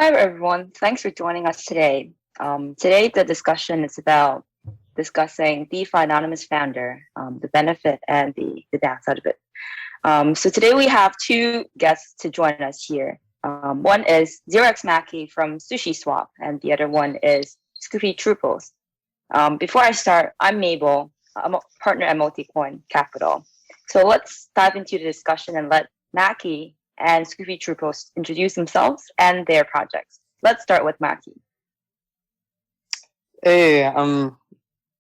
Hi, everyone. Thanks for joining us today. Today, the discussion is about discussing DeFi Anonymous Founder, the benefit and the downside of it. So today we have two guests to join us here. One is Xerox Mackie from Sushi Swap, and the other one is Scoopy Trooples. Before I start, I'm Mabel. I'm a partner at Multichain Capital. So let's dive into the discussion and let Mackie and Scoopy Trooples introduce themselves and their projects. Let's start with Mackie. Hey, I'm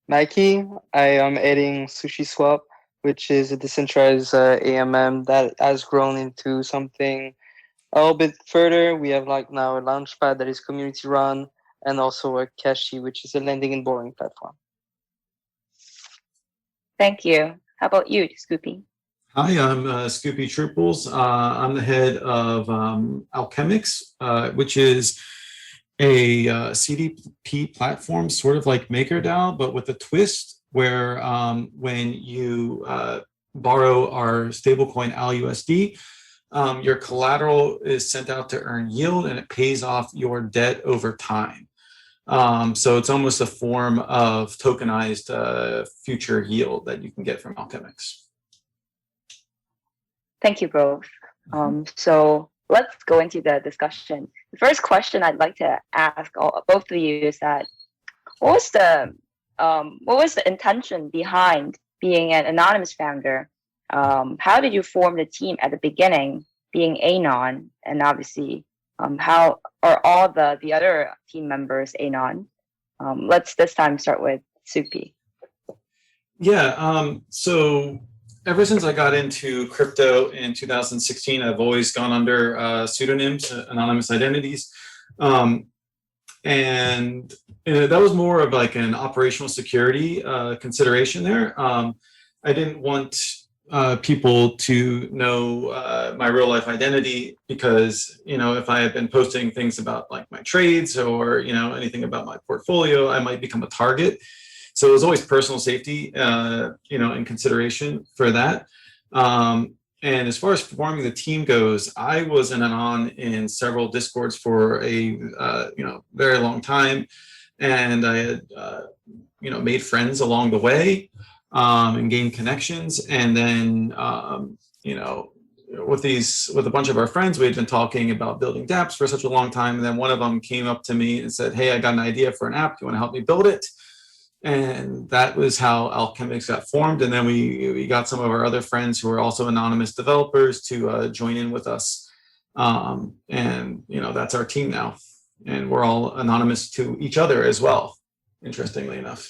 Mikey. I am editing Sushi Swap, which is a decentralized AMM that has grown into something a little bit further. We have like now a launchpad that is community run, and also a Cashi, which is a lending and borrowing platform. Thank you. How about you, Scoopy? Hi, I'm Scoopy Trooples. I'm the head of Alchemics, which is a CDP platform, sort of like MakerDAO, but with a twist where when you borrow our stablecoin ALUSD, your collateral is sent out to earn yield and it pays off your debt over time. So it's almost a form of tokenized future yield that you can get from Alchemics. Thank you both. So let's go into the discussion. The first question I'd like to ask both of you is that what was the intention behind being an anonymous founder? How did you form the team at the beginning, being Anon, and obviously how are all the other team members Anon? Let's this time start with Supi. Yeah, so ever since I got into crypto in 2016, I've always gone under pseudonyms, anonymous identities. And that was more of like an operational security consideration there. I didn't want people to know my real life identity because, if I had been posting things about like my trades or, anything about my portfolio, I might become a target. So it was always personal safety, in consideration for that. And as far as forming the team goes, I was an anon in several discords for a very long time, and I had made friends along the way and gained connections. And then with a bunch of our friends, we had been talking about building dApps for such a long time, and then one of them came up to me and said, "Hey, I got an idea for an app. Do you want to help me build it?" And that was how Alchemics got formed. And then we got some of our other friends who are also anonymous developers to join in with us. And that's our team now. And we're all anonymous to each other as well, interestingly enough.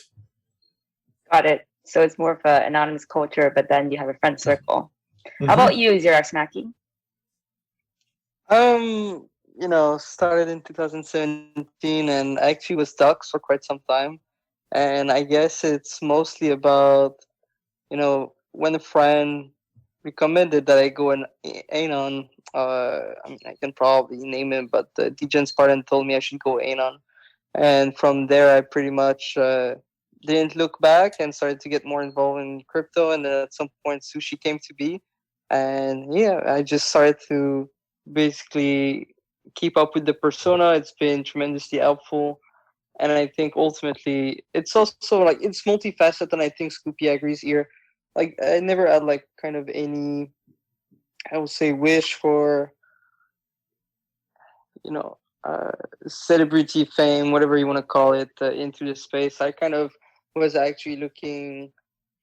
Got it. So it's more of an anonymous culture, but then you have a friend circle. Mm-hmm. How about you, Xerox Mackie? Started in 2017 and actually was stuck for quite some time. And I guess it's mostly about, when a friend recommended that I go Anon, I can probably name him, but the Degen Spartan told me I should go Anon. And from there, I pretty much didn't look back and started to get more involved in crypto. And then at some point, Sushi came to be. And yeah, I just started to basically keep up with the persona. It's been tremendously helpful. And I think ultimately it's also like it's multifaceted, and I think Scoopy agrees here. Like I never had like kind of any, I would say, wish for, celebrity fame, whatever you want to call it, into the space. I kind of was actually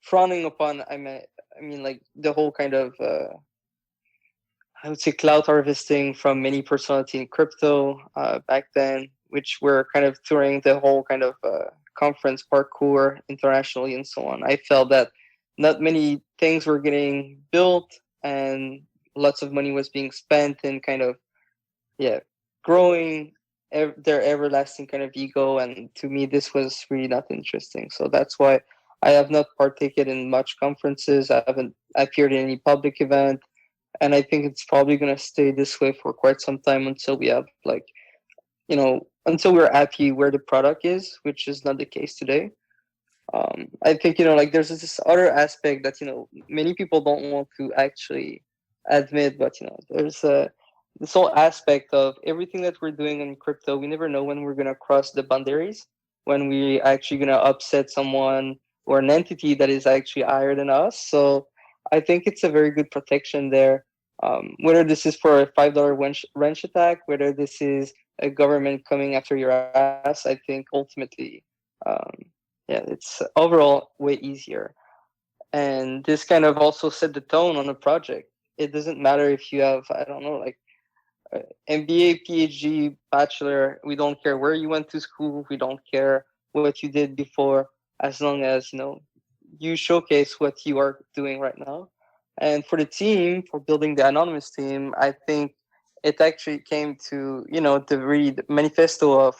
frowning upon. I mean, like the whole kind of, I would say, clout harvesting from many personality in crypto back then, which were kind of touring the whole kind of conference parkour internationally and so on. I felt that not many things were getting built and lots of money was being spent in kind of, growing their everlasting kind of ego. And to me, this was really not interesting. So that's why I have not partaken in much conferences. I haven't appeared in any public event. And I think it's probably going to stay this way for quite some time until we have until we're happy where the product is, which is not the case today. I think, there's this other aspect that, many people don't want to actually admit, but, there's this whole aspect of everything that we're doing in crypto, we never know when we're going to cross the boundaries, when we actually going to upset someone or an entity that is actually higher than us. So I think it's a very good protection there. Whether this is for a $5 wrench attack, whether this is a government coming after your ass, I think ultimately, yeah, it's overall way easier. And this kind of also set the tone on the project. It doesn't matter if you have, I don't know, like MBA, PhD, bachelor. We don't care where you went to school. We don't care what you did before, as long as you showcase what you are doing right now. And for the team, for building the anonymous team, I think it actually came to the read manifesto of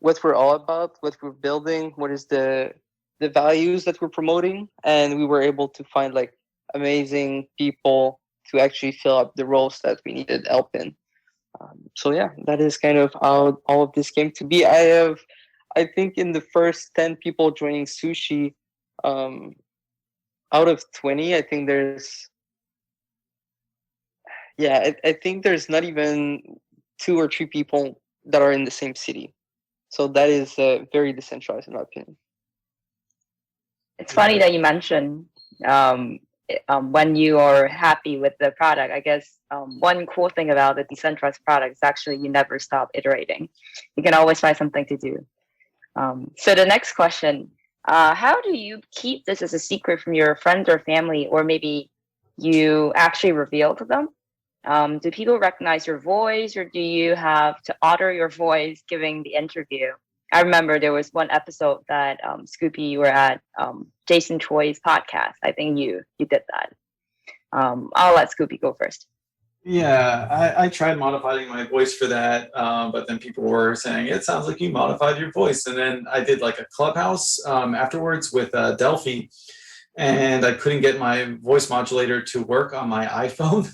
what we're all about, what we're building, what is the values that we're promoting, and we were able to find like amazing people to actually fill up the roles that we needed help in. So yeah, that is kind of how all of this came to be. I think in the first 10 people joining Sushi, out of 20, I think I think there's not even 2 or 3 people that are in the same city. So that is very decentralized in my opinion. It's funny that you mentioned when you are happy with the product. I guess one cool thing about the decentralized product is actually you never stop iterating. You can always find something to do. So the next question, how do you keep this as a secret from your friends or family, or maybe you actually reveal to them? Do people recognize your voice, or do you have to alter your voice giving the interview? I remember there was one episode that Scoopy, you were at Jason Choi's podcast. I think you did that. I'll let Scoopy go first. Yeah, I tried modifying my voice for that, but then people were saying, it sounds like you modified your voice. And then I did like a clubhouse afterwards with Delphi, and I couldn't get my voice modulator to work on my iPhone.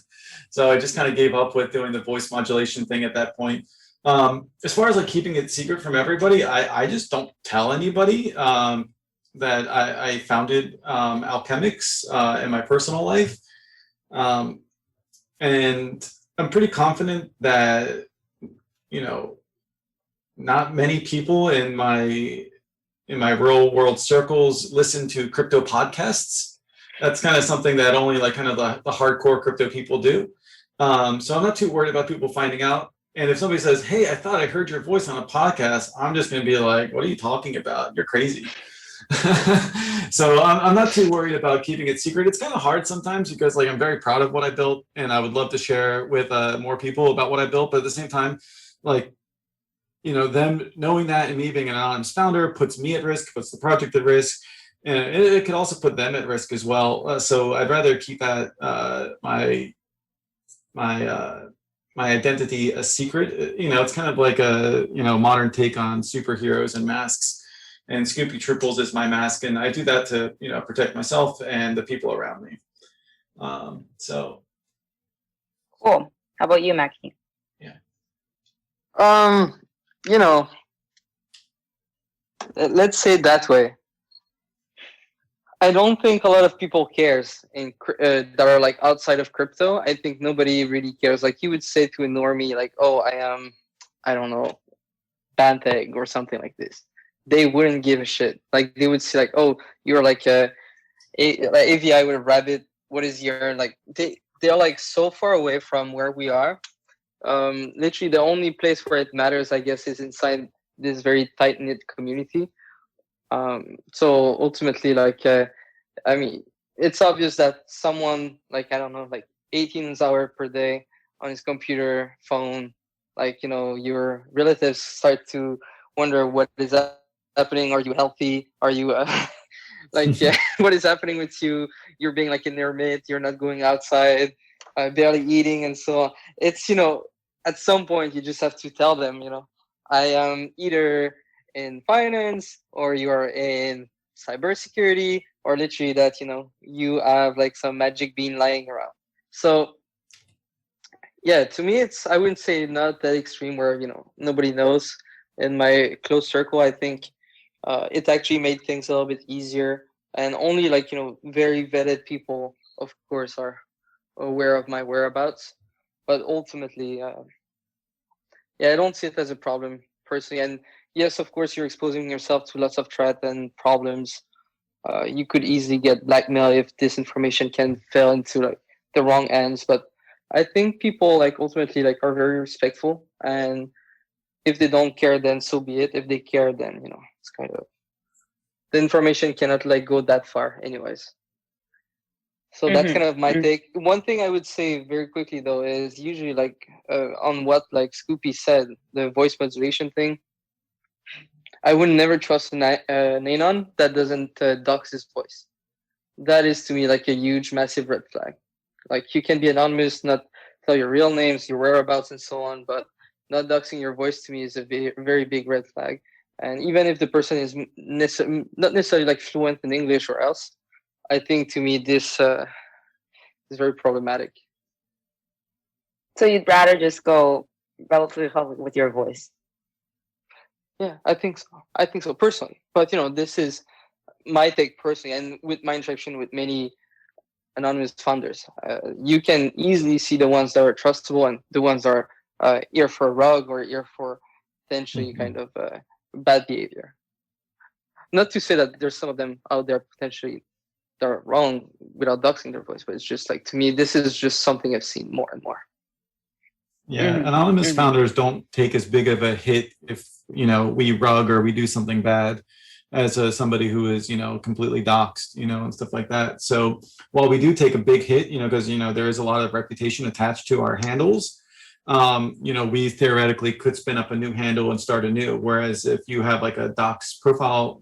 So I just kind of gave up with doing the voice modulation thing at that point. As far as like keeping it secret from everybody, I just don't tell anybody that I founded Alchemics in my personal life. And I'm pretty confident that, not many people in my real world circles listen to crypto podcasts. That's kind of something that only like kind of the hardcore crypto people do. So I'm not too worried about people finding out. And if somebody says, hey, I thought I heard your voice on a podcast, I'm just going to be like, what are you talking about? You're crazy. So I'm not too worried about keeping it secret. It's kind of hard sometimes because like I'm very proud of what I built and I would love to share with more people about what I built. But at the same time, like, them knowing that and me being an anonymous founder puts me at risk, puts the project at risk. And it could also put them at risk as well. So I'd rather keep that my identity a secret. It's kind of like a modern take on superheroes and masks. And Scoopy Trooples is my mask, and I do that to protect myself and the people around me. So cool. How about you, Mackie? Yeah. Let's say it that way. I don't think a lot of people cares that are like outside of crypto. I think nobody really cares. Like you would say to a normie, like, "Oh, I am, I don't know, Banteg or something like this." They wouldn't give a shit. Like they would say, like, "Oh, you're like like AVI with a rabbit. What is your like?" They're like so far away from where we are. Literally, the only place where it matters, I guess, is inside this very tight knit community. So ultimately, like, I mean, it's obvious that someone like, I don't know, like 18 hours per day on his computer, phone, like, your relatives start to wonder what is happening. Are you healthy? Are you like, what is happening with you? You're being like an hermit. You're not going outside, barely eating. And so it's, at some point you just have to tell them, I am either in finance or you are in cybersecurity, or literally that you have like some magic bean lying around. So yeah, to me I wouldn't say not that extreme where nobody knows. In my close circle, I think it actually made things a little bit easier, and only like very vetted people of course are aware of my whereabouts. But ultimately, yeah, I don't see it as a problem personally. And yes, of course, you're exposing yourself to lots of threat and problems. You could easily get blackmail if this information can fall into like the wrong hands. But I think people like ultimately like are very respectful, and if they don't care, then so be it. If they care, then it's kind of the information cannot like go that far, anyways. So that's kind of my take. One thing I would say very quickly though is usually like on what like Scoopy said, the voice modulation thing. I would never trust an anon that doesn't dox his voice. That is to me like a huge, massive red flag. Like you can be anonymous, not tell your real names, your whereabouts, and so on, but not doxing your voice to me is a very big red flag. And even if the person is not necessarily like fluent in English or else, I think to me this is very problematic. So you'd rather just go relatively public with your voice? Yeah, I think so. I think so personally. But this is my take personally, and with my interaction with many anonymous founders, you can easily see the ones that are trustable and the ones that are here for a rug or here for potentially kind of bad behavior. Not to say that there's some of them out there potentially that are wrong without doxing their voice, but it's just like, to me, this is just something I've seen more and more. Yeah, anonymous founders don't take as big of a hit if we rug or we do something bad as somebody who is completely doxed, and stuff like that. So while we do take a big hit, because there is a lot of reputation attached to our handles, we theoretically could spin up a new handle and start anew. Whereas if you have like a dox profile,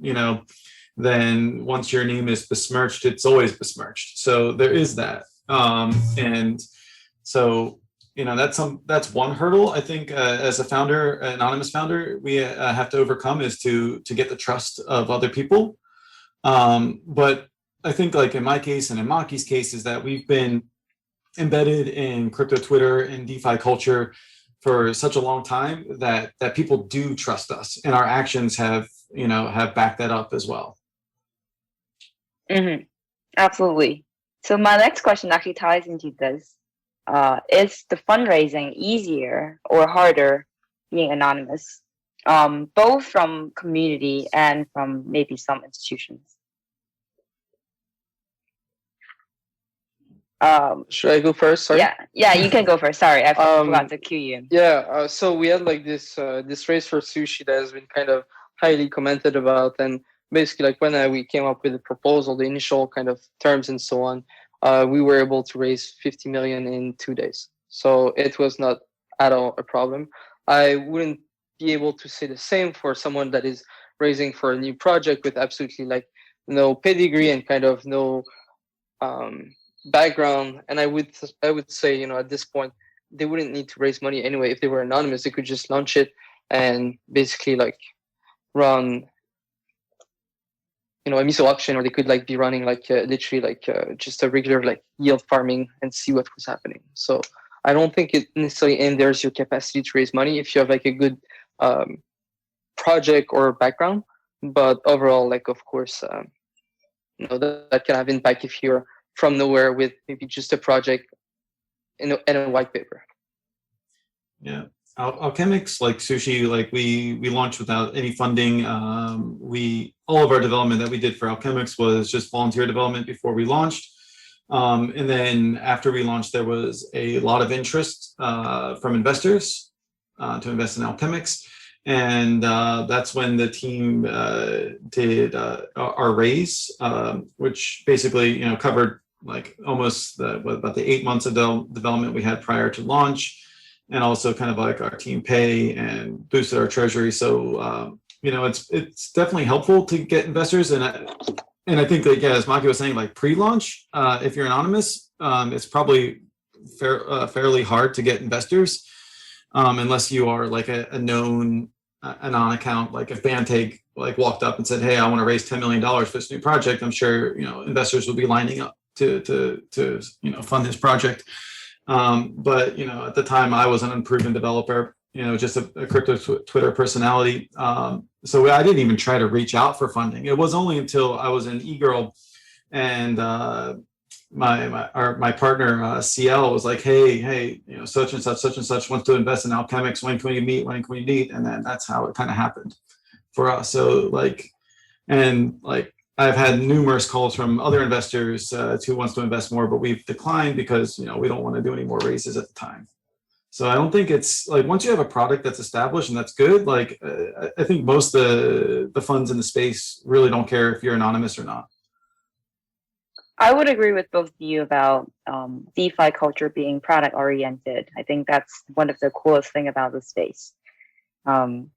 then once your name is besmirched, it's always besmirched. So there is that, and so. That's one hurdle I think as a founder, anonymous founder, we have to overcome is to get the trust of other people. But I think like in my case and in Maki's case is that we've been embedded in crypto Twitter and DeFi culture for such a long time that people do trust us, and our actions have backed that up as well. Absolutely. So my next question actually ties into this. Is the fundraising easier or harder being anonymous, both from community and from maybe some institutions? Should I go first? Sorry. Yeah, you can go first. Sorry, I forgot to cue you. Yeah, so we had like this race for Sushi that has been kind of highly commented about, and basically like when we came up with the proposal, the initial kind of terms and so on. We were able to raise 50 million in 2 days. So it was not at all a problem. I wouldn't be able to say the same for someone that is raising for a new project with absolutely like no pedigree and kind of no background. And I would say, at this point, they wouldn't need to raise money anyway. If they were anonymous, they could just launch it and basically like run a miso auction, or they could like be running like literally like just a regular like yield farming and see what was happening. So I don't think it necessarily hinders your capacity to raise money if you have like a good project or background. But overall, like of course, that can have impact if you're from nowhere with maybe just a project and a white paper. Yeah. Alchemics, like Sushi, like we launched without any funding. All of our development that we did for Alchemics was just volunteer development before we launched. And then after we launched, there was a lot of interest from investors to invest in Alchemics. And that's when the team did our raise, which basically, covered like almost about the 8 months of development we had prior to launch. And also kind of like our team pay and boosted our treasury. So, it's definitely helpful to get investors. And I think that, as Maki was saying, like pre-launch, if you're anonymous, it's probably fairly hard to get investors unless you are like a known anon account. Like if Banteg like walked up and said, "Hey, I want to raise $10 million for this new project," I'm sure, investors will be lining up to fund this project. But at the time I was an unproven developer, just a crypto Twitter personality. So I didn't even try to reach out for funding. It was only until I was in eGirl and my partner CL was like, hey, you know, such and such wants to invest in Alchemics. When can we meet? When can we meet? And then that's how it kind of happened for us. So like, and like I've had numerous calls from other investors who wants to invest more, but we've declined because, you know, we don't want to do any more raises at the time. So I don't think it's like, once you have a product that's established and that's good, like I think most of the funds in the space really don't care if you're anonymous or not. I would agree with both of you about DeFi culture being product oriented. I think that's one of the coolest thing about the space. And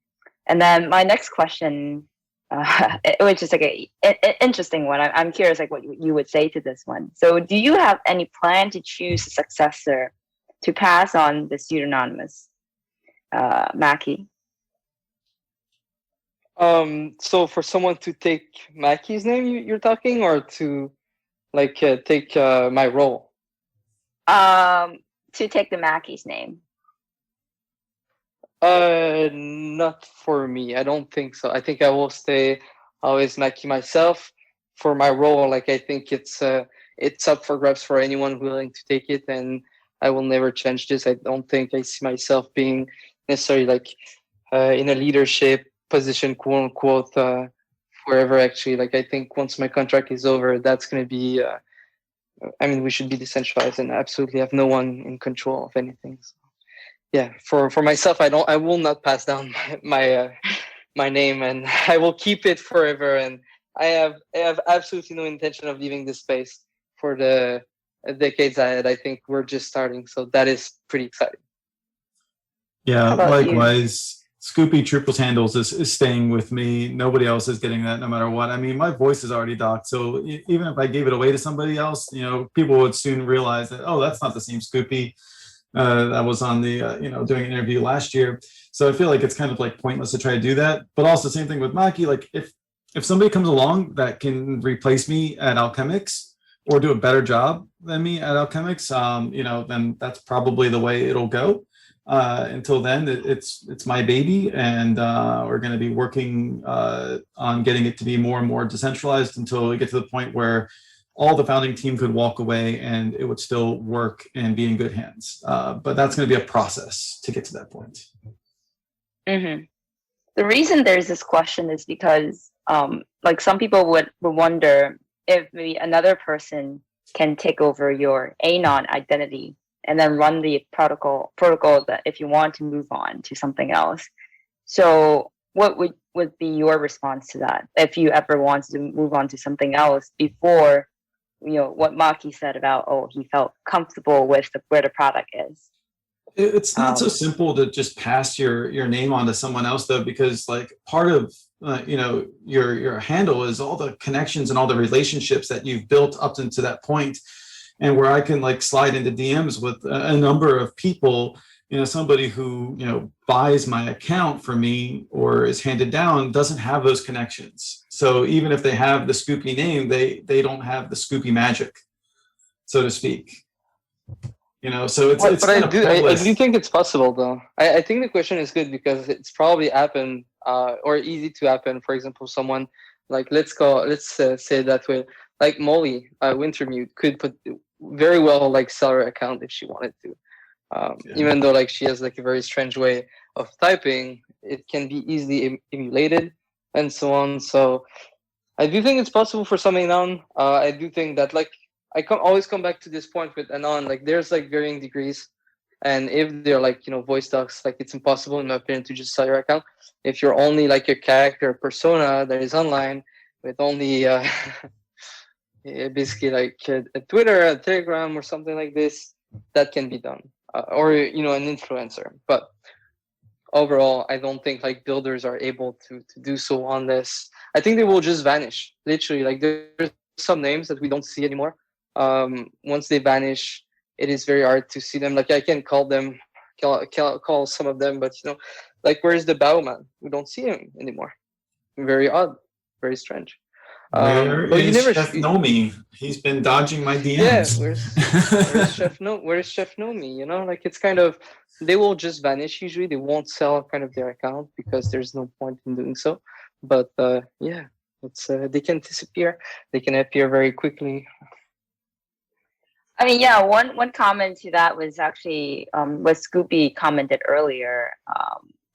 then my next question, it was just like an interesting one. I'm curious, like what you would say to this one. So, do you have any plan to choose a successor to pass on the pseudonymous, Mackie? So for someone to take Mackie's name, you're talking, or to like take my role? To take the Mackie's name. Not for me. I don't think so. I think I will stay always Mackie myself. For my role, like I think it's up for grabs for anyone willing to take it, and I will never change this. I don't think I see myself being necessarily like in a leadership position, quote unquote, forever. Actually, like I think once my contract is over, that's going to be. I mean, we should be decentralized and absolutely have no one in control of anything. So, yeah, for myself, I will not pass down my name, and I will keep it forever. And I have absolutely no intention of leaving this space for the decades ahead. I think we're just starting, so that is pretty exciting. Yeah, likewise. Scoopy Trooples handles is staying with me. Nobody else is getting that, no matter what. I mean, my voice is already docked, so even if I gave it away to somebody else, you know, people would soon realize that, oh, that's not the same Scoopy that was on the you know, doing an interview last year. So I feel like it's kind of like pointless to try to do that. But also, same thing with Maki. Like if somebody comes along that can replace me at Alchemics or do a better job than me at Alchemics, you know, then that's probably the way it'll go. Until then, it's my baby, and we're going to be working on getting it to be more and more decentralized until we get to the point where all the founding team could walk away and it would still work and be in good hands. But that's going to be a process to get to that point. Mm-hmm. The reason there's this question is because like some people would wonder if maybe another person can take over your anon identity and then run the protocol that if you want to move on to something else. So what would be your response to that if you ever wanted to move on to something else before, you know, what Maki said about, oh, he felt comfortable with where the product is? It's not so simple to just pass your name on to someone else, though, because like part of you know, your handle is all the connections and all the relationships that you've built up into that point. And where I can like slide into DMs with a number of people, you know, somebody who, you know, buys my account for me or is handed down doesn't have those connections. So even if they have the Scoopy name, they don't have the Scoopy magic, so to speak. You know, so it's but I do think it's possible, though. I think the question is good because it's probably happened or easy to happen. For example, someone like let's say it that way, like Molly Wintermute could put very well like sell her account if she wanted to. Even though like she has like a very strange way of typing, it can be easily emulated and so on. So I do think it's possible for some anon. I do think that like always come back to this point with anon, like there's like varying degrees, and if they're like, you know, voice docs, like it's impossible in my opinion to just sell your account. If you're only like a character persona that is online with only basically like a Twitter, a Telegram, or something like this, that can be done, or you know, an influencer. But overall, I don't think like builders are able to do so on this. I think they will just vanish. Literally, like there's some names that we don't see anymore. Once they vanish, it is very hard to see them. Like I can call some of them, but you know, like where's the Bowman? We don't see him anymore. Very odd, very strange. Where is Chef Nomi? He's been dodging my DMs. Yeah, where's Chef Nomi? You know, like it's kind of, they will just vanish. Usually, they won't sell kind of their account because there's no point in doing so. But yeah, it's they can disappear. They can appear very quickly. I mean, yeah, one comment to that was actually what Scoopy commented earlier.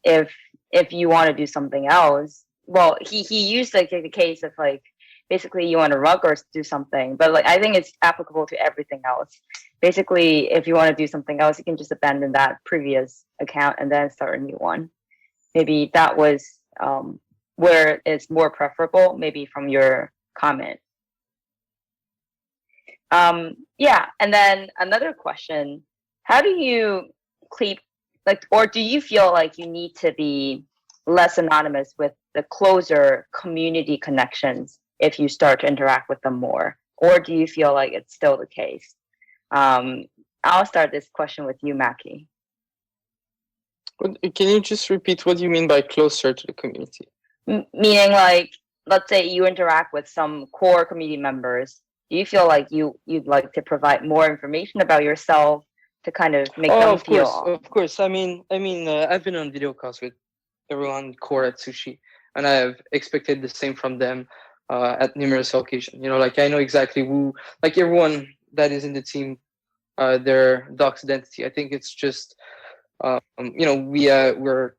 If if you want to do something else, well, he used like the case of like basically you want to rug or do something, but like I think it's applicable to everything else. Basically, if you want to do something else, you can just abandon that previous account and then start a new one. Maybe that was where it's more preferable, maybe from your comment. Yeah, and then another question, how do you keep like, or do you feel like you need to be less anonymous with the closer community connections if you start to interact with them more? Or do you feel like it's still the case? Um, I'll start this question with you, Mackie. Can you just repeat what you mean by closer to the community? Meaning like, let's say you interact with some core community members. Do you feel like you'd like to provide more information about yourself to kind of make them feel? Of course. I've been on video calls with everyone core at Sushi, and I have expected the same from them at numerous occasions. You know, like I know exactly who, like everyone that is in the team, their docs identity. I think it's just, you know, we're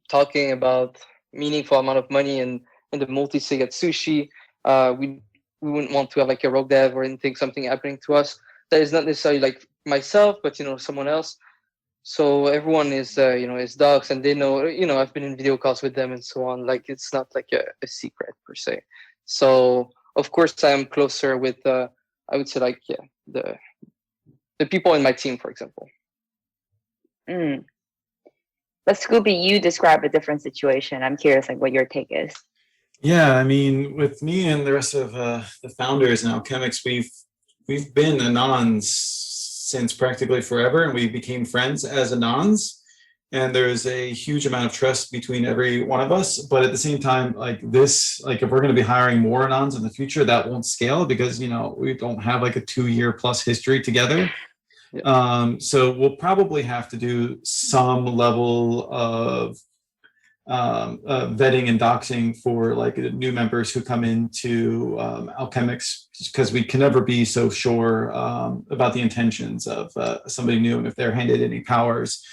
talking about meaningful amount of money and in the multi-sig at Sushi. We wouldn't want to have like a rogue dev or anything, something happening to us that is not necessarily like myself, but you know, someone else. So everyone is you know, is docs, and they know, you know, I've been in video calls with them and so on. Like it's not like a secret per se. So of course I'm closer with I would say like, yeah, the people in my team, for example. But Scoopy, you describe a different situation. I'm curious like what your take is. Yeah, I mean, with me and the rest of the founders in Alchemics, we've been anons since practically forever, and we became friends as anons. And there's a huge amount of trust between every one of us. But at the same time, like this, like if we're going to be hiring more anons in the future, that won't scale because, you know, we don't have like a 2-year plus history together. Yeah. So we'll probably have to do some level of vetting and doxing for like new members who come into Alchemics, because we can never be so sure about the intentions of somebody new, and if they're handed any powers,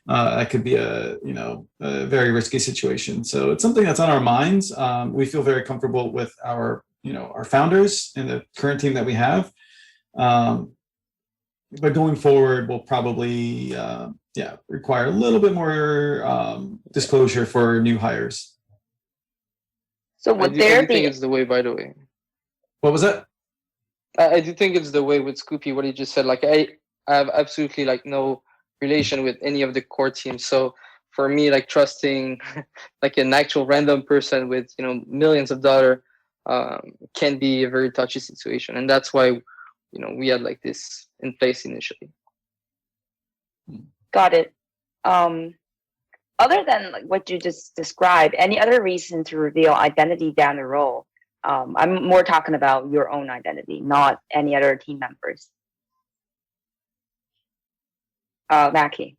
that could be a very risky situation. So it's something that's on our minds. We feel very comfortable with our founders and the current team that we have. But going forward, we'll probably require a little bit more disclosure for new hires. So would there be? I think it's the way, by the way. What was that? I do think it's the way with Scoopy, what he just said. Like I have absolutely like no relation with any of the core teams. So for me, like trusting like an actual random person with, you know, millions of dollars can be a very touchy situation, and that's why, you know, we had like this in place initially. Got it. Other than like what you just described, any other reason to reveal identity down the road? I'm more talking about your own identity, not any other team members. Mackie.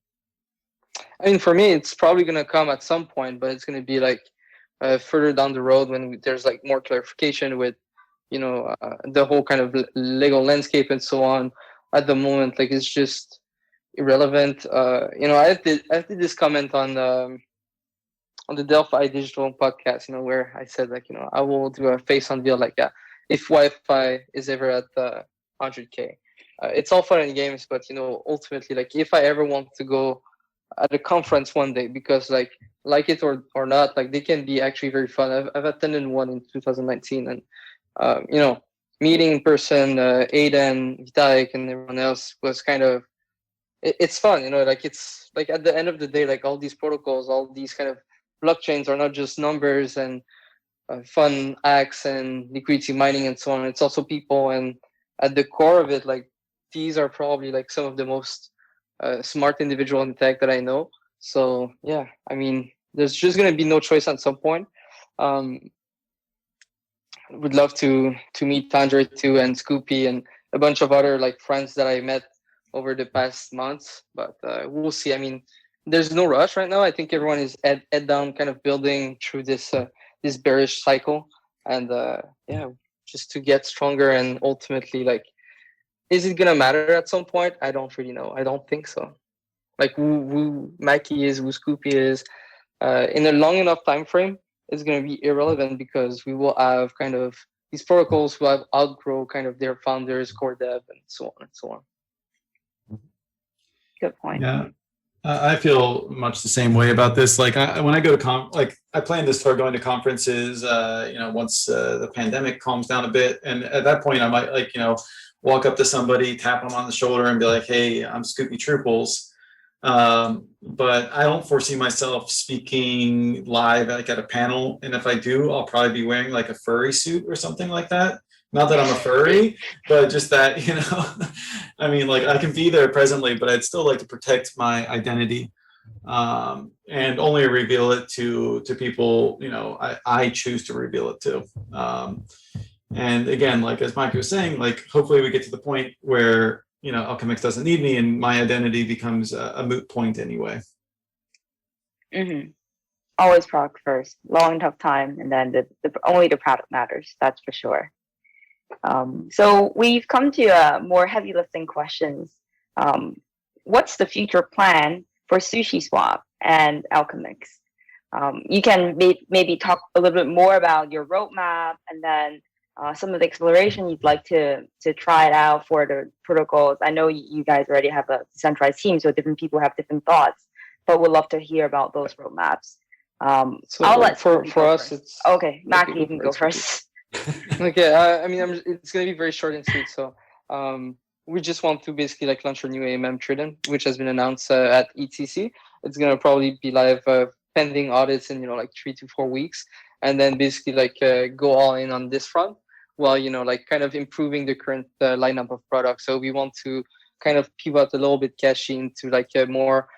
I mean, for me, it's probably going to come at some point, but it's going to be like further down the road when there's like more clarification with, you know, the whole kind of legal landscape and so on. At the moment, like it's just irrelevant. You know, I did this comment on the DeFi Digital podcast, you know, where I said like, you know, I will do a face unveil like if Wi-Fi is ever at 100K. It's all fun and games, but you know, ultimately, like if I ever want to go at a conference one day, because like it or not, like they can be actually very fun. I've attended one in 2019, and you know, meeting in person, Aiden, Vitaik, and everyone else was kind of, it's fun, you know, like it's like at the end of the day, like all these protocols, all these kind of blockchains are not just numbers and fun acts and liquidity mining and so on. It's also people, and at the core of it, like these are probably like some of the most smart individual in tech that I know. So yeah, I mean, there's just gonna be no choice at some point. Would love to meet Andre too, and Scoopy, and a bunch of other like friends that I met over the past months. But we'll see. I mean, there's no rush right now. I think everyone is head down, kind of building through this this bearish cycle, and yeah, just to get stronger and ultimately like Is it gonna matter at some point? I don't really know. I don't think so. Like who Mackie is, who Scoopy is, in a long enough time frame, it's gonna be irrelevant because we will have kind of these protocols who have outgrow kind of their founders, core dev, and so on and so on. Good point. Yeah. I feel much the same way about this. Like when I go to I plan to start going to conferences, once the pandemic calms down a bit. And at that point I might walk up to somebody, tap them on the shoulder and be like, hey, I'm Scoopy Trooples. But I don't foresee myself speaking live like at a panel. And if I do, I'll probably be wearing like a furry suit or something like that. Not that I'm a furry, but just that, I mean, like I can be there presently, but I'd still like to protect my identity, and only reveal it to people, I choose to reveal it to. And again, like as Mike was saying, like hopefully we get to the point where, Alchemics doesn't need me and my identity becomes a moot point anyway. Mm-hmm. Always product first, long tough time, and then only the product matters. That's for sure. So we've come to more heavy lifting questions. What's the future plan for Sushi Swap and Alchemics? You can maybe talk a little bit more about your roadmap and then some of the exploration you'd like to try it out for the protocols. I know you guys already have a decentralized team, so different people have different thoughts, but we'd love to hear about those roadmaps. So I'll let for us, first. it's okay. Mackie, you can go first. Okay, I mean, it's going to be very short and sweet. So we just want to basically like launch our new AMM Trident, which has been announced at ETC. It's going to probably be live pending audits in, like 3 to 4 weeks. And then basically like go all in on this front while, like kind of improving the current lineup of products. So we want to kind of pivot a little bit cashy into like a more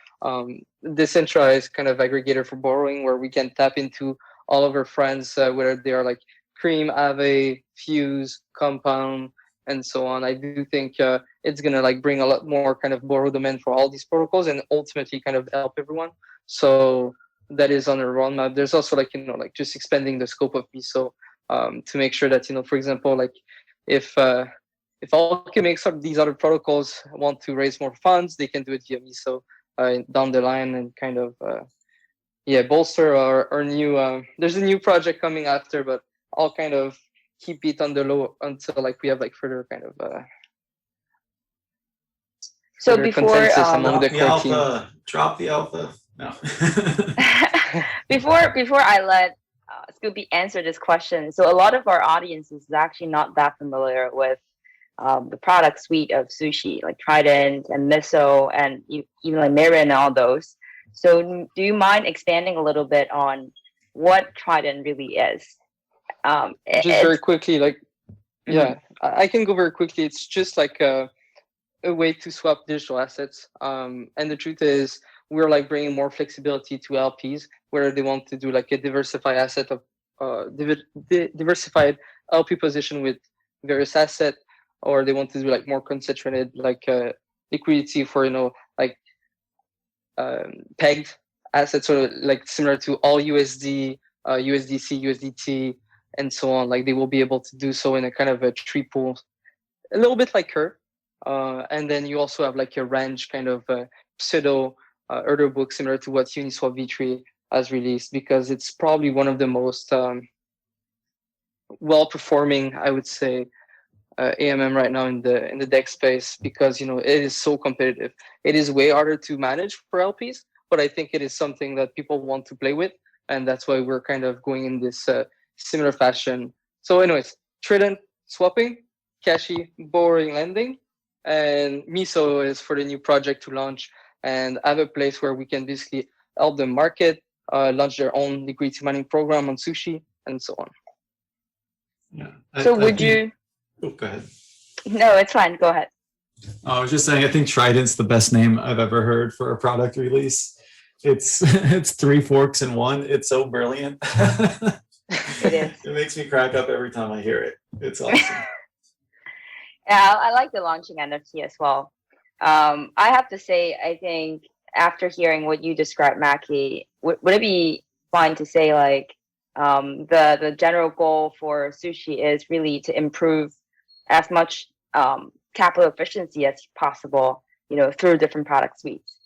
decentralized kind of aggregator for borrowing where we can tap into all of our friends, whether they are like Cream, Aave, Fuse, Compound, and so on. I do think it's gonna like bring a lot more kind of borrow demand for all these protocols and ultimately kind of help everyone. So that is on the roadmap. There's also like like just expanding the scope of MISO to make sure that for example, like if Alchemics or these other protocols want to raise more funds, they can do it via MISO down the line and kind of bolster our new. There's a new project coming after, but I'll kind of keep it on the low until like we have like further kind of so before among the core team. Drop the alpha. No. before I let Scoopy answer this question, so a lot of our audience is actually not that familiar with the product suite of Sushi, like Trident and Miso and even like Herein and all those. So do you mind expanding a little bit on what Trident really is? Just very quickly, like, I can go very quickly. It's just like a way to swap digital assets. And the truth is, we're like bringing more flexibility to LPs, whether they want to do like a diversified asset of diversified LP position with various assets, or they want to do like more concentrated like liquidity for like pegged assets, sort of like similar to all USD, USDC, USDT. And so on. Like they will be able to do so in a kind of a tree pool, a little bit like her. And then you also have like a range kind of pseudo order book similar to what Uniswap V3 has released, because it's probably one of the most well-performing, I would say, AMM right now in the DEX space, because it is so competitive. It is way harder to manage for LPs, but I think it is something that people want to play with, and that's why we're kind of going in this similar fashion. So anyways, Trident swapping, Cashy borrowing lending, and MISO is for the new project to launch and have a place where we can basically help them market, launch their own liquidity mining program on Sushi, and so on. Yeah. So would you? Oh, go ahead. No, it's fine. Go ahead. I was just saying, I think Trident's the best name I've ever heard for a product release. It's 3 forks in one. It's so brilliant. It is. It makes me crack up every time I hear it. It's awesome. Yeah, I like the launching NFT as well. I have to say, I think after hearing what you described, Mackie, would it be fine to say like the general goal for Sushi is really to improve as much capital efficiency as possible, through different product suites.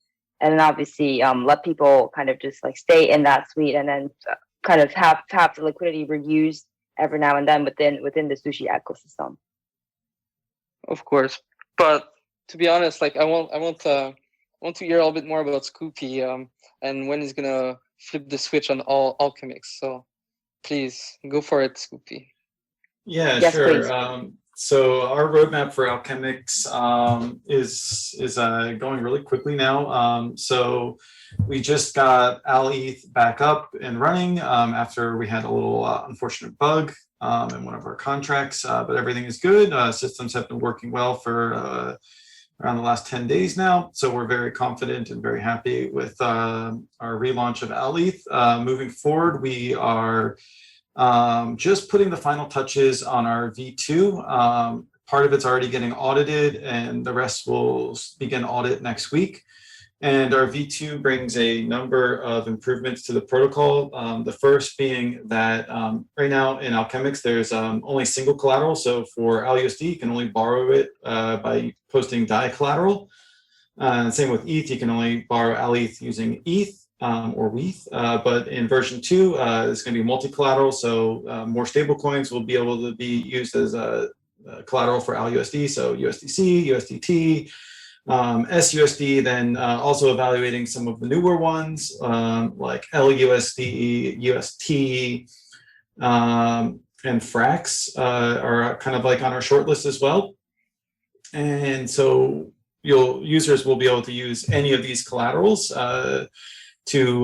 And then obviously let people kind of just like stay in that suite, and then kind of have the liquidity reused every now and then within the Sushi ecosystem. Of course, but to be honest, like I want to hear a little bit more about Scoopy, and when he's gonna flip the switch on all Alchemics. So please go for it, Scoopy. Yeah, Yes, sure. please. So our roadmap for Alchemics is going really quickly now. So we just got AlEth back up and running after we had a little unfortunate bug in one of our contracts, but everything is good. Systems have been working well for around the last 10 days now. So we're very confident and very happy with our relaunch of AlEth. Moving forward, we are just putting the final touches on our V2. Part of it's already getting audited, and the rest will begin audit next week. And our V2 brings a number of improvements to the protocol. The first being that right now in Alchemics, there's only single collateral. So for AlUSD, you can only borrow it by posting DAI collateral. Same with ETH, you can only borrow AlEth using ETH. Or WETH, but in version 2, it's going to be multi-collateral, so more stable coins will be able to be used as a collateral for AlUSD, so USDC, USDT, SUSD, then also evaluating some of the newer ones like LUSD, UST, and Frax are kind of like on our short list as well. And so users will be able to use any of these collaterals to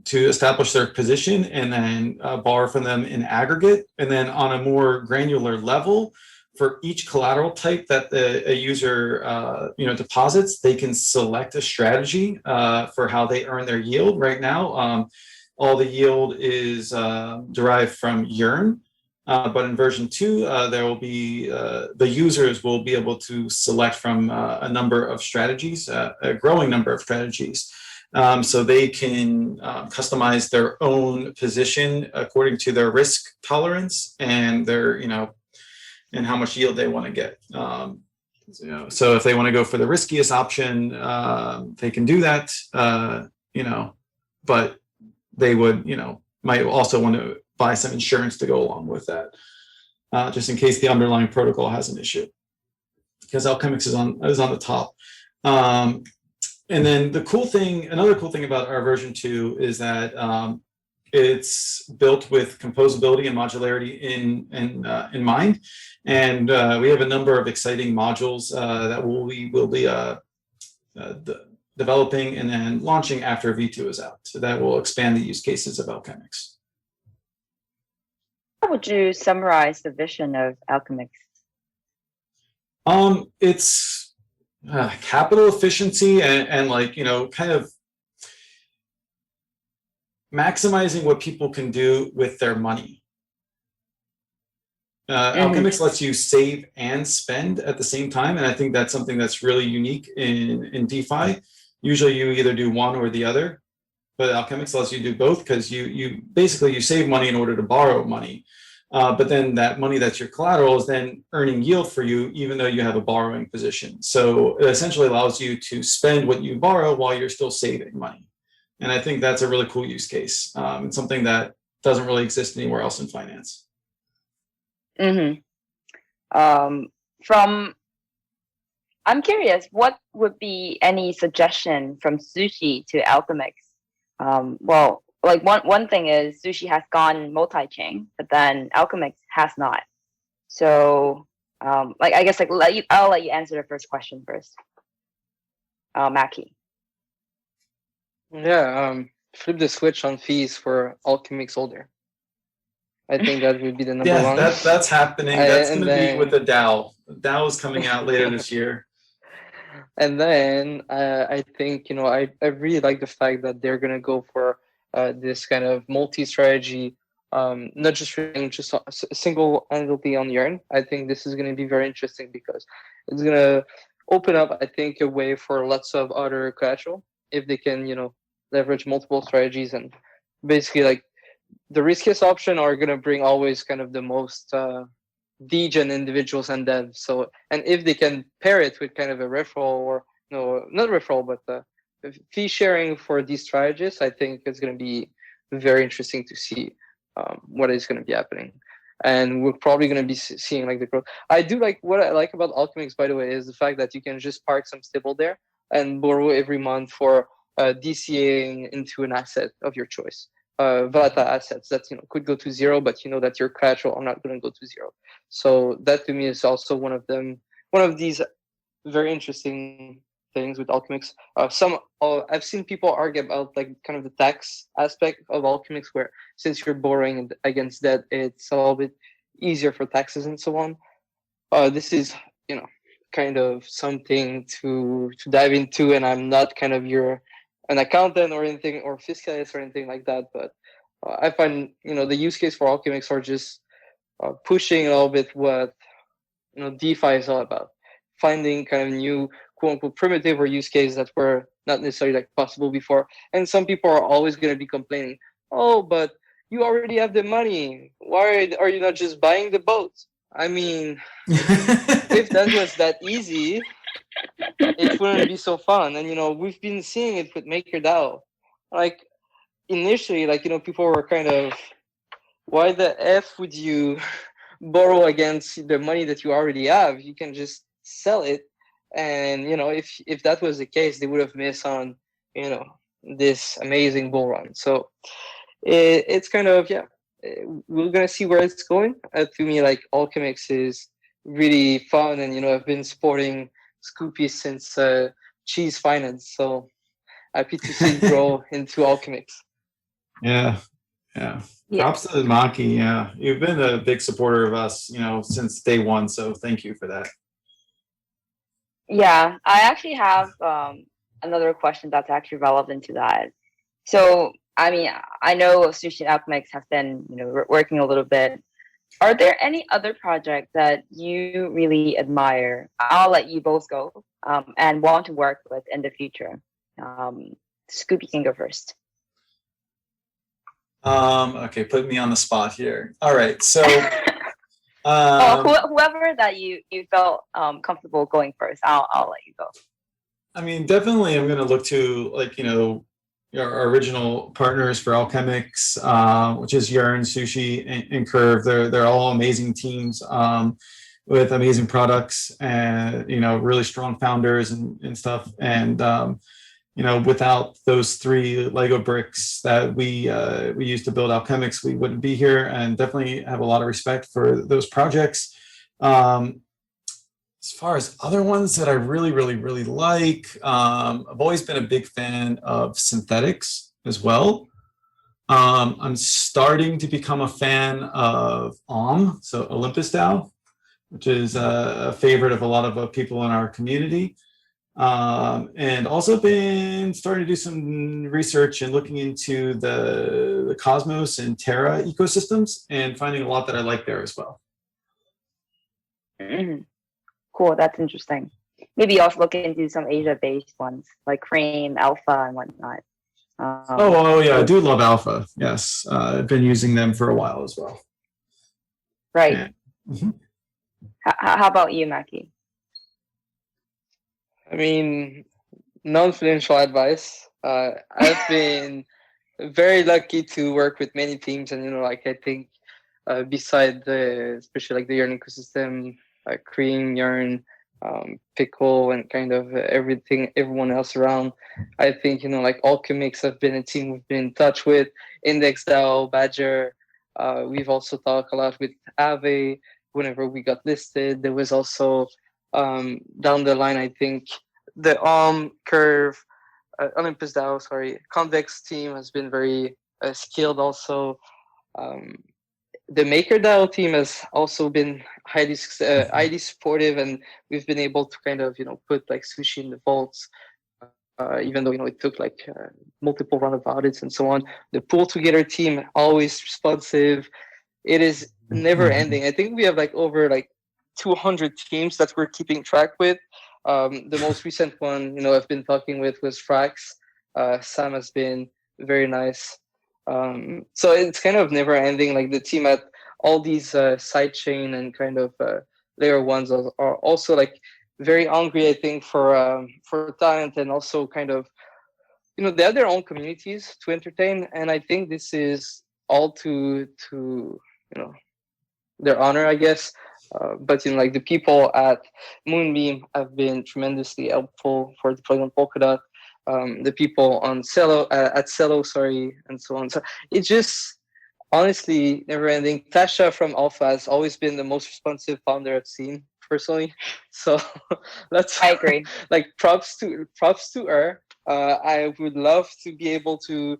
establish their position and then borrow from them in aggregate. And then on a more granular level, for each collateral type that a user deposits, they can select a strategy for how they earn their yield. Right now, all the yield is derived from herein. But in version 2, there will be the users will be able to select from a number of strategies, a growing number of strategies. So they can customize their own position according to their risk tolerance and their, and how much yield they want to get. So if they want to go for the riskiest option, they can do that, but they would, might also want to buy some insurance to go along with that, just in case the underlying protocol has an issue, because Alchemics is on the top. And then another cool thing about our version 2 is that it's built with composability and modularity in mind, and we have a number of exciting modules that we will be developing and then launching after V2 is out. So that will expand the use cases of Alchemics. How would you summarize the vision of Alchemics? It's capital efficiency and kind of maximizing what people can do with their money. Alchemics lets you save and spend at the same time, and I think that's something that's really unique in DeFi. Usually you either do one or the other, but Alchemics lets you do both, because you basically save money in order to borrow money. But then that money that's your collateral is then earning yield for you, even though you have a borrowing position. So it essentially allows you to spend what you borrow while you're still saving money. And I think that's a really cool use case. It's something that doesn't really exist anywhere else in finance. I'm curious, what would be any suggestion from Sushi to Alchemics? Well, like one thing is Sushi has gone multi-chain, but then Alchemics has not. So, I guess I'll let you answer the first question first, Mackie. Yeah, flip the switch on fees for Alchemics holder. I think that would be the number one. That's happening. That's going to be with the DAO. DAO is coming out later this year. And then I think, I really like the fact that they're going to go for this kind of multi-strategy, not just a single entity on herein. I think this is going to be very interesting because it's going to open up, I think, a way for lots of other collateral if they can, leverage multiple strategies. And basically, like, the riskiest option are going to bring always kind of the most degen individuals and devs. So, and if they can pair it with kind of a referral or no, not referral, but fee sharing for these strategists, I think it's going to be very interesting to see what is going to be happening. And we're probably going to be seeing like the growth. I do like what I like about Alchemics, by the way, is the fact that you can just park some stable there and borrow every month for DCAing into an asset of your choice. Volatile assets that could go to zero, but that your collateral are not going to go to zero. So that to me is also one of these very interesting things with Alchemics. I've seen people argue about like kind of the tax aspect of Alchemics, where since you're borrowing against debt, it's a little bit easier for taxes and so on. This is kind of something to dive into, and I'm not kind of an accountant or anything or fiscalist or anything like that, but I find the use case for Alchemics are just pushing a little bit what DeFi is all about, finding kind of new quote unquote primitive or use cases that were not necessarily like possible before. And some people are always going to be complaining, oh, but you already have the money, why are you not just buying the boat? I mean, if that was that easy, it wouldn't be so fun. And we've been seeing it with MakerDAO. Like initially, like people were kind of, why the F would you borrow against the money that you already have? You can just sell it. And if that was the case, they would have missed on this amazing bull run. So it's kind of we're gonna see where it's going. To me, like Alchemics is really fun, and I've been supporting Scoopy since Cheese Finance, so happy to see it grow into Alchemics. Yeah. Props to Maki. Yeah, you've been a big supporter of us, since day one. So thank you for that. Yeah, I actually have another question that's actually relevant to that. So, I mean, I know Sushi and Alchemics have been, working a little bit. Are there any other projects that you really admire? I'll let you both go and want to work with in the future. Scoopy can go first. Okay, put me on the spot here. All right, so whoever that you felt comfortable going first, I'll let you go. I mean, definitely, I'm going to look to our original partners for Alchemics, which is Herein, Sushi, and Curve. They're all amazing teams with amazing products and really strong founders and stuff. And without those three Lego bricks that we used to build Alchemics, we wouldn't be here. And definitely have a lot of respect for those projects. As far as other ones that I really, really, really like, I've always been a big fan of synthetics as well. I'm starting to become a fan of so Olympus DAO, which is a favorite of a lot of people in our community. And also been starting to do some research and looking into the Cosmos and Terra ecosystems and finding a lot that I like there as well. Mm-hmm. Cool, that's interesting. Maybe also look into some Asia-based ones like Crane, Alpha, and whatnot. Oh yeah, I do love Alpha. Yes, I've been using them for a while as well. Right. Yeah. Mm-hmm. How about you, Maki? I mean, non-financial advice. I've been very lucky to work with many teams, and I think beside especially like the Herein ecosystem, Cream, Herein, Pickle, and kind of everyone else around. I think like Alchemics have been a team we've been in touch with. Index DAO, Badger. We've also talked a lot with Aave whenever we got listed. There was also down the line, I think the Curve, Olympus DAO, Convex team has been very skilled also. The MakerDAO team has also been highly supportive, and we've been able to kind of put like Sushi in the vaults, even though it took like multiple run of audits and so on. The Pull Together team always responsive. It is never ending. I think we have like over like 200 teams that we're keeping track with. The most recent one I've been talking with was Frax. Sam has been very nice. So it's kind of never ending. Like the team at all these sidechain and kind of layer ones are also like very hungry, I think, for talent, and also kind of, they have their own communities to entertain, and I think this is all to their honor, I guess. But like the people at Moonbeam have been tremendously helpful for deploying on Polkadot. The people on at Cello, sorry, and so on. So it's just honestly never ending. Tasha from Alpha has always been the most responsive founder I've seen personally. So I agree. like props to her. I would love to be able to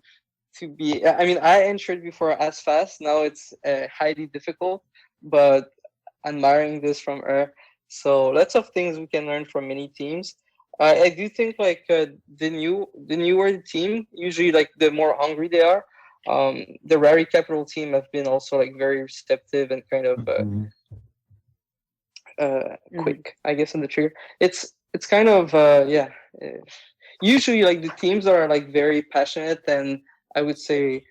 be. I mean, I entered before as fast. Now it's highly difficult, but admiring this from her. So lots of things we can learn from many teams. I do think like the newer the team, usually like the more hungry they are. The Rari Capital team have been also like very receptive and kind of quick, I guess, on the trigger. It's kind of usually like the teams are like very passionate, and I would say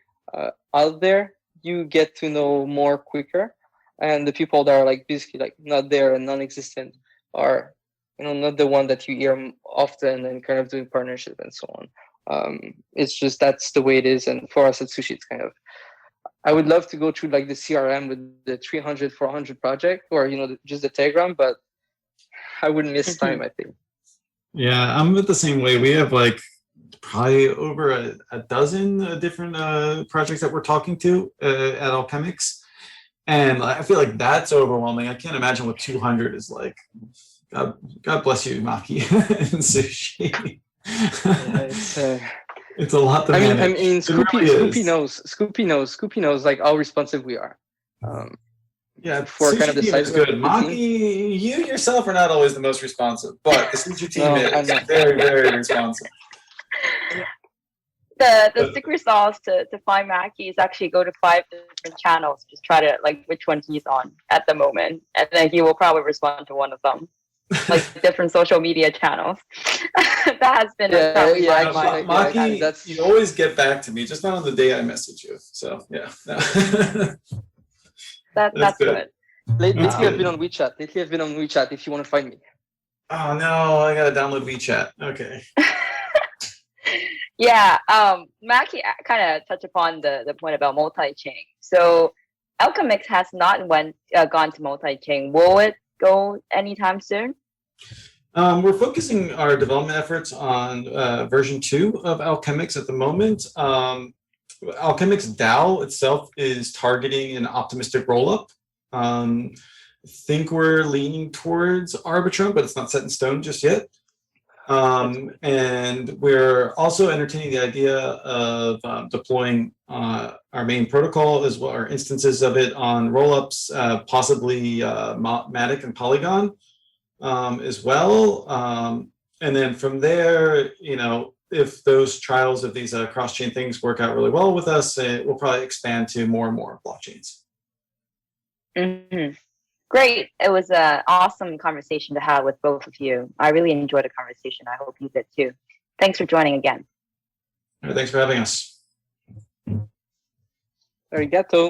out there you get to know more quicker, and the people that are like basically like not there and non-existent are not the one that you hear often and kind of doing partnership and so on. It's just that's the way it is, and for us at Sushi, it's kind of, I would love to go through like the CRM with the 300, 400 project, or just the Telegram, but I wouldn't miss time, I think. Yeah, I'm the same way. We have like probably over a dozen different projects that we're talking to at Alchemics, and I feel like that's overwhelming. I can't imagine what 200 is like. God bless you, Maki and Sushi. Yeah, it's a lot to manage. I mean, Scoopy knows like how responsive we are. Yeah, for Sushi kind of the team size is of good. the Maki, team. you yourself are not always the most responsive, but the Sushi team No, is very, very responsive. The secret sauce to find Mackie is actually go to 5 different channels, just try to like which one he's on at the moment, and then he will probably respond to one of them, like different social media channels. That has been Maki, you always get back to me, just not on the day I message you. So yeah, no. that's good. Lately I've been on WeChat. If you want to find me. Oh no, I gotta download WeChat. Okay. Yeah, Mackie kind of touched upon the point about multi-chain. So Alchemics has not gone to multi-chain. Will it go anytime soon? We're focusing our development efforts on version 2 of Alchemics at the moment. Alchemics DAO itself is targeting an optimistic rollup. I think we're leaning towards Arbitrum, but it's not set in stone just yet. And we're also entertaining the idea of deploying our main protocol as well, or instances of it on rollups, possibly Matic and Polygon as well. And then from there, if those trials of these cross-chain things work out really well with us, we'll probably expand to more and more blockchains. Mm-hmm. Great. It was an awesome conversation to have with both of you. I really enjoyed the conversation. I hope you did too. Thanks for joining again. Thanks for having us. Arigato.